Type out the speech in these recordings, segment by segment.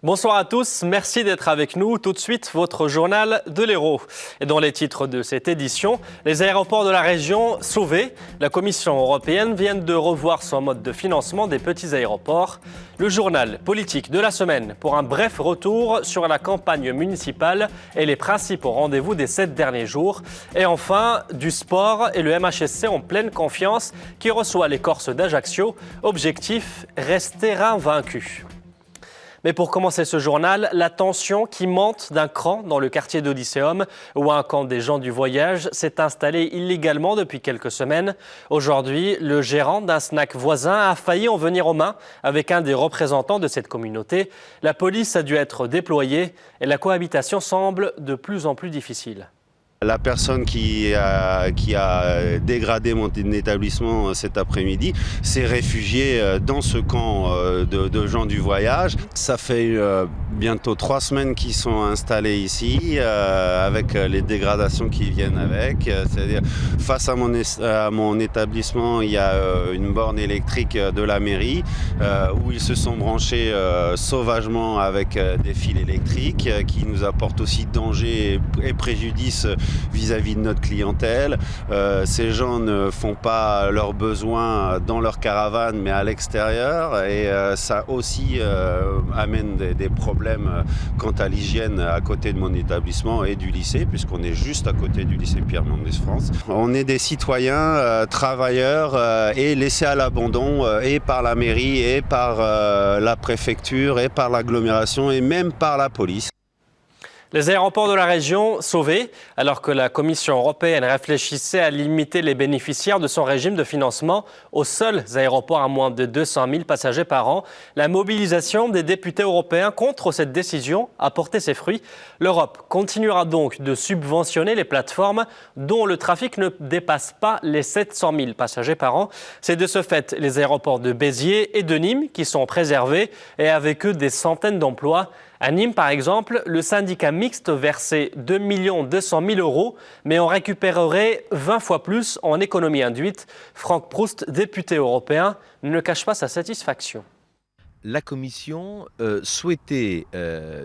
Bonsoir à tous, merci d'être avec nous. Tout de suite, votre journal de l'Hérault. Et dans les titres de cette édition, les aéroports de la région sauvés. La Commission européenne vient de revoir son mode de financement des petits aéroports. Le journal politique de la semaine pour un bref retour sur la campagne municipale et les principaux rendez-vous des 7 derniers jours. Et enfin, du sport et le MHSC en pleine confiance qui reçoit les Corses d'Ajaccio. Objectif, rester invaincu. Mais pour commencer ce journal, la tension qui monte d'un cran dans le quartier d'Odysseum, où un camp des gens du voyage s'est installé illégalement depuis quelques semaines. Aujourd'hui, le gérant d'un snack voisin a failli en venir aux mains avec un des représentants de cette communauté. La police a dû être déployée et la cohabitation semble de plus en plus difficile. La personne qui a dégradé mon établissement cet après-midi s'est réfugiée dans ce camp de gens du voyage. Ça fait bientôt 3 semaines qu'ils sont installés ici avec les dégradations qui viennent avec. C'est-à-dire, face à mon établissement, il y a une borne électrique de la mairie où ils se sont branchés sauvagement avec des fils électriques qui nous apportent aussi danger et préjudice vis-à-vis de notre clientèle. Ces gens ne font pas leurs besoins dans leur caravane mais à l'extérieur et ça aussi amène des problèmes quant à l'hygiène à côté de mon établissement et du lycée puisqu'on est juste à côté du lycée Pierre Mendès France. On est des citoyens travailleurs et laissés à l'abandon et par la mairie et par la préfecture et par l'agglomération et même par la police. Les aéroports de la région sauvés, alors que la Commission européenne réfléchissait à limiter les bénéficiaires de son régime de financement aux seuls aéroports à moins de 200 000 passagers par an. La mobilisation des députés européens contre cette décision a porté ses fruits. L'Europe continuera donc de subventionner les plateformes dont le trafic ne dépasse pas les 700 000 passagers par an. C'est de ce fait les aéroports de Béziers et de Nîmes qui sont préservés et avec eux des centaines d'emplois. À Nîmes, par exemple, le syndicat mixte versait 2 200 000 €, mais en récupérerait 20 fois plus en économie induite. Franck Proust, député européen, ne cache pas sa satisfaction. La Commission souhaitait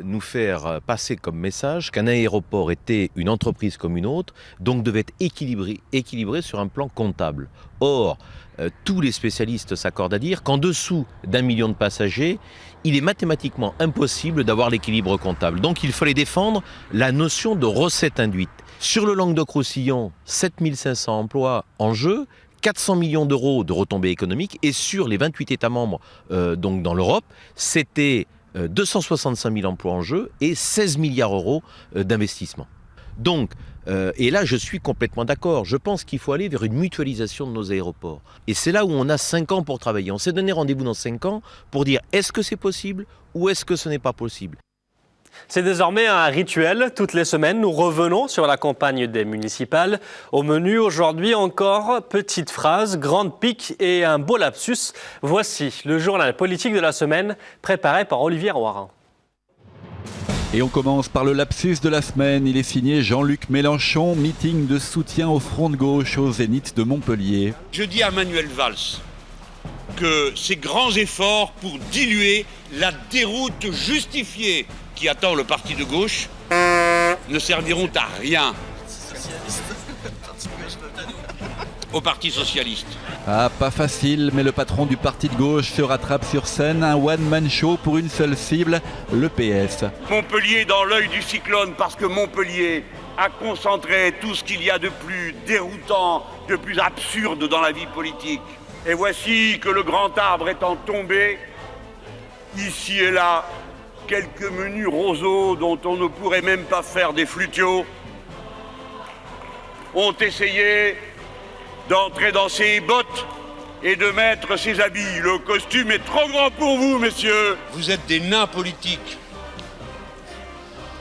nous faire passer comme message qu'un aéroport était une entreprise comme une autre, donc devait être équilibré sur un plan comptable. Or, tous les spécialistes s'accordent à dire qu'en dessous d'1 million de passagers, il est mathématiquement impossible d'avoir l'équilibre comptable. Donc il fallait défendre la notion de recette induite. Sur le Languedoc-Roussillon, 7 500 emplois en jeu, 400 millions d'euros de retombées économiques et sur les 28 États membres donc dans l'Europe, c'était 265 000 emplois en jeu et 16 milliards d'euros d'investissement. Donc, et là je suis complètement d'accord, je pense qu'il faut aller vers une mutualisation de nos aéroports. Et c'est là où on a 5 ans pour travailler. On s'est donné rendez-vous dans 5 ans pour dire est-ce que c'est possible ou est-ce que ce n'est pas possible. C'est désormais un rituel. Toutes les semaines, nous revenons sur la campagne des municipales. Au menu aujourd'hui encore, petite phrase, grande pique et un beau lapsus. Voici le journal politique de la semaine préparé par Olivier Roirin. Et on commence par le lapsus de la semaine. Il est signé Jean-Luc Mélenchon, meeting de soutien au front de gauche au Zénith de Montpellier. Je dis à Manuel Valls que ces grands efforts pour diluer la déroute justifiée qui attend le parti de gauche ne serviront à rien au Parti socialiste. Ah, pas facile, mais le patron du parti de gauche se rattrape sur scène. Un one-man show pour une seule cible, le PS. Montpellier dans l'œil du cyclone parce que Montpellier a concentré tout ce qu'il y a de plus déroutant, de plus absurde dans la vie politique. Et voici que le grand arbre étant tombé, ici et là, quelques menus roseaux dont on ne pourrait même pas faire des flutiaux ont essayé d'entrer dans ses bottes et de mettre ses habits. Le costume est trop grand pour vous, messieurs. Vous êtes des nains politiques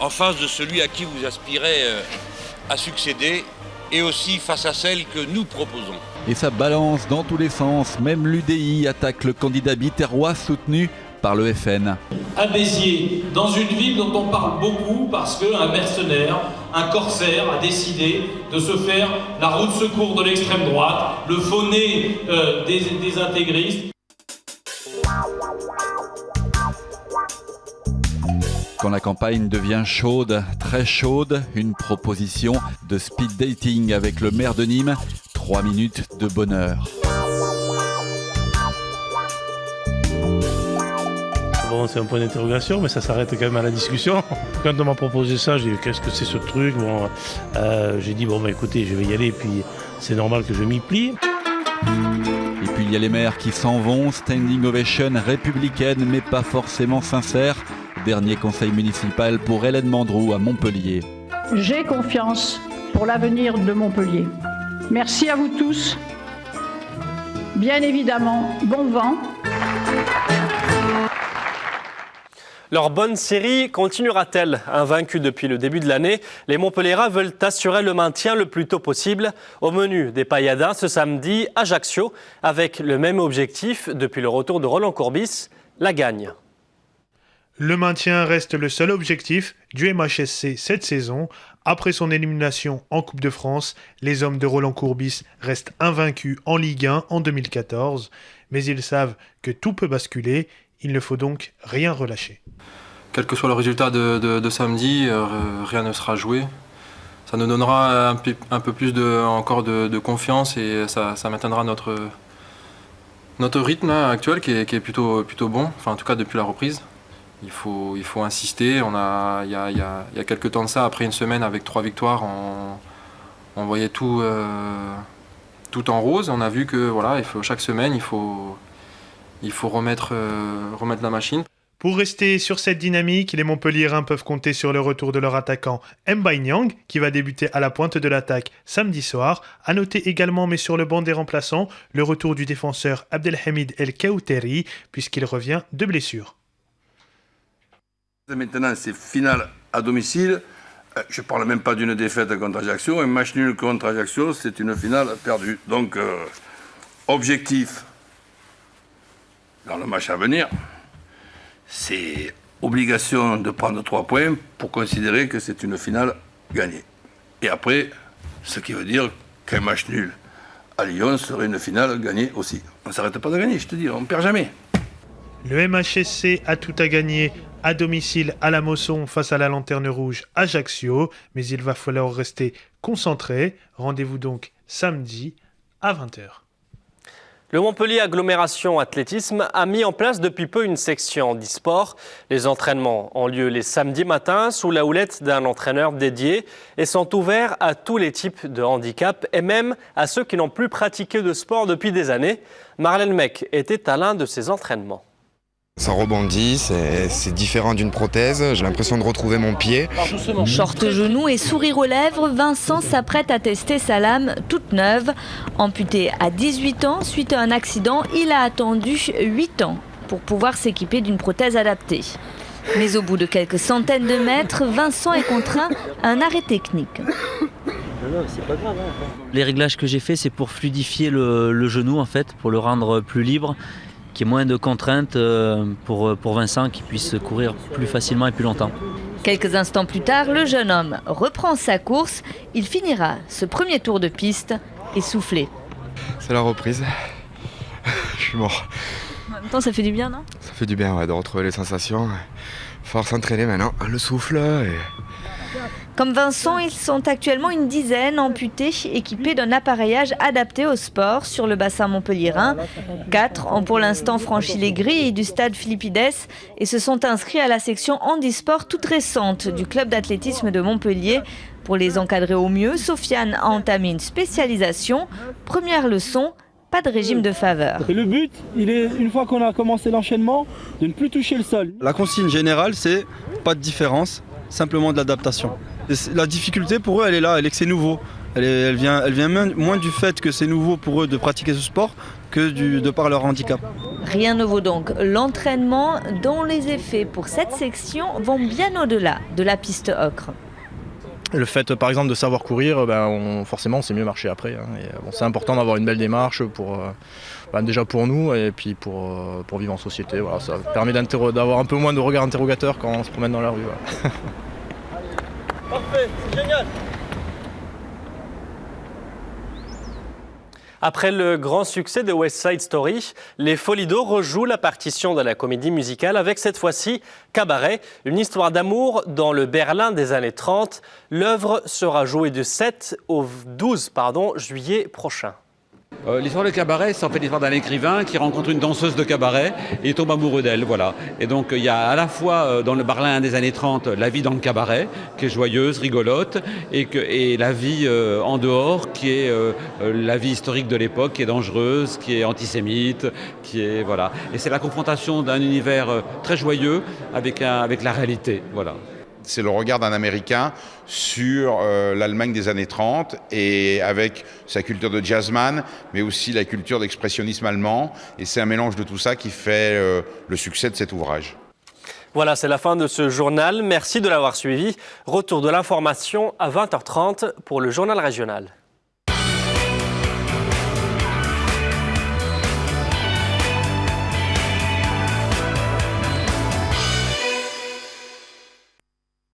en face de celui à qui vous aspirez à succéder et aussi face à celle que nous proposons. Et ça balance dans tous les sens. Même l'UDI attaque le candidat biterrois soutenu par le FN. À Béziers, dans une ville dont on parle beaucoup parce qu'un mercenaire, un corsaire a décidé de se faire la roue de secours de l'extrême droite, le faux nez des intégristes. Quand la campagne devient chaude, très chaude, une proposition de speed dating avec le maire de Nîmes. 3 minutes de bonheur. Bon, c'est un point d'interrogation, mais ça s'arrête quand même à la discussion. Quand on m'a proposé ça, j'ai dit qu'est-ce que c'est ce truc. Bon, j'ai dit bon, bah, écoutez, je vais y aller, puis c'est normal que je m'y plie. Et puis il y a les maires qui s'en vont, standing ovation républicaine mais pas forcément sincère. Dernier conseil municipal pour Hélène Mandroux à Montpellier. J'ai confiance pour l'avenir de Montpellier. Merci à vous tous. Bien évidemment, bon vent. Leur bonne série continuera-t-elle? Invaincus depuis le début de l'année, les Montpelliérains veulent assurer le maintien le plus tôt possible. Au menu des Pailladins ce samedi, Ajaccio, avec le même objectif depuis le retour de Roland Courbis, la gagne. Le maintien reste le seul objectif du MHSC cette saison. Après son élimination en Coupe de France, les hommes de Roland Courbis restent invaincus en Ligue 1 en 2014. Mais ils savent que tout peut basculer, il ne faut donc rien relâcher. Quel que soit le résultat de samedi, rien ne sera joué. Ça nous donnera un peu plus de confiance et ça maintiendra notre rythme là, actuel qui est plutôt bon, enfin en tout cas depuis la reprise. Il faut insister. Il y a quelques temps de ça, après une semaine avec 3 victoires, on voyait tout en rose. On a vu que voilà, chaque semaine il faut remettre la machine. Pour rester sur cette dynamique, les Montpelliérains peuvent compter sur le retour de leur attaquant Mbaye Niang, qui va débuter à la pointe de l'attaque samedi soir. À noter également, mais sur le banc des remplaçants, le retour du défenseur Abdelhamid El Kaouteri, puisqu'il revient de blessure. Maintenant, c'est finale à domicile. Je ne parle même pas d'une défaite contre Ajaccio. Un match nul contre Ajaccio, c'est une finale perdue. Donc, objectif dans le match à venir, c'est obligation de prendre 3 points pour considérer que c'est une finale gagnée. Et après, ce qui veut dire qu'un match nul à Lyon serait une finale gagnée aussi. On ne s'arrête pas de gagner, je te dis, on ne perd jamais. Le MHSC a tout à gagner à domicile à la Mosson face à la Lanterne Rouge Ajaccio, mais il va falloir rester concentré. Rendez-vous donc samedi à 20h. Le Montpellier Agglomération Athlétisme a mis en place depuis peu une section d'e-sport. Les entraînements ont lieu les samedis matins sous la houlette d'un entraîneur dédié et sont ouverts à tous les types de handicap et même à ceux qui n'ont plus pratiqué de sport depuis des années. Marlène Mec était à l'un de ces entraînements. Ça rebondit, c'est différent d'une prothèse, j'ai l'impression de retrouver mon pied. Short genou et sourire aux lèvres, Vincent s'apprête à tester sa lame toute neuve. Amputé à 18 ans suite à un accident, il a attendu 8 ans pour pouvoir s'équiper d'une prothèse adaptée. Mais au bout de quelques centaines de mètres, Vincent est contraint à un arrêt technique. Les réglages que j'ai faits, c'est pour fluidifier le genou en fait, pour le rendre plus libre, qu'il y ait moins de contraintes pour Vincent, qui puisse courir plus facilement et plus longtemps. Quelques instants plus tard, le jeune homme reprend sa course. Il finira ce premier tour de piste essoufflé. C'est la reprise. Je suis mort. En même temps, ça fait du bien, non? Ça fait du bien, ouais, de retrouver les sensations. Il va falloir s'entraîner maintenant. Le souffle. Comme Vincent, ils sont actuellement une dizaine amputés, équipés d'un appareillage adapté au sport sur le bassin montpelliérain. 4 ont pour l'instant franchi les grilles du stade Philippides et se sont inscrits à la section handisport toute récente du club d'athlétisme de Montpellier. Pour les encadrer au mieux, Sofiane a entamé une spécialisation. Première leçon, pas de régime de faveur. Et le but, il est, une fois qu'on a commencé l'enchaînement, de ne plus toucher le sol. La consigne générale, c'est pas de différence, simplement de l'adaptation. La difficulté pour eux, elle est là, elle est que c'est nouveau. Elle vient moins du fait que c'est nouveau pour eux de pratiquer ce sport que de par leur handicap. Rien ne vaut donc l'entraînement dont les effets pour cette section vont bien au-delà de la piste ocre. Le fait par exemple de savoir courir, forcément c'est mieux marcher après. C'est important d'avoir une belle démarche déjà pour nous et puis pour vivre en société. Voilà, ça permet d'avoir un peu moins de regard interrogateur quand on se promène dans la rue. Voilà. Parfait, c'est génial. Après le grand succès de West Side Story, les Folies-d'Eau rejouent la partition de la comédie musicale avec cette fois-ci Cabaret, une histoire d'amour dans le Berlin des années 30. L'œuvre sera jouée du 7 au 12 juillet prochain. L'histoire de Cabaret, c'est en fait l'histoire d'un écrivain qui rencontre une danseuse de cabaret et tombe amoureux d'elle, voilà. Et donc il y a à la fois dans le Berlin des années 30 la vie dans le cabaret qui est joyeuse, rigolote, et la vie en dehors qui est la vie historique de l'époque, qui est dangereuse, qui est antisémite, qui est voilà. Et c'est la confrontation d'un univers très joyeux avec la réalité, voilà. C'est le regard d'un Américain sur l'Allemagne des années 30 et avec sa culture de jazzman, mais aussi la culture d'expressionnisme allemand. Et c'est un mélange de tout ça qui fait le succès de cet ouvrage. Voilà, c'est la fin de ce journal. Merci de l'avoir suivi. Retour de l'information à 20h30 pour le journal régional.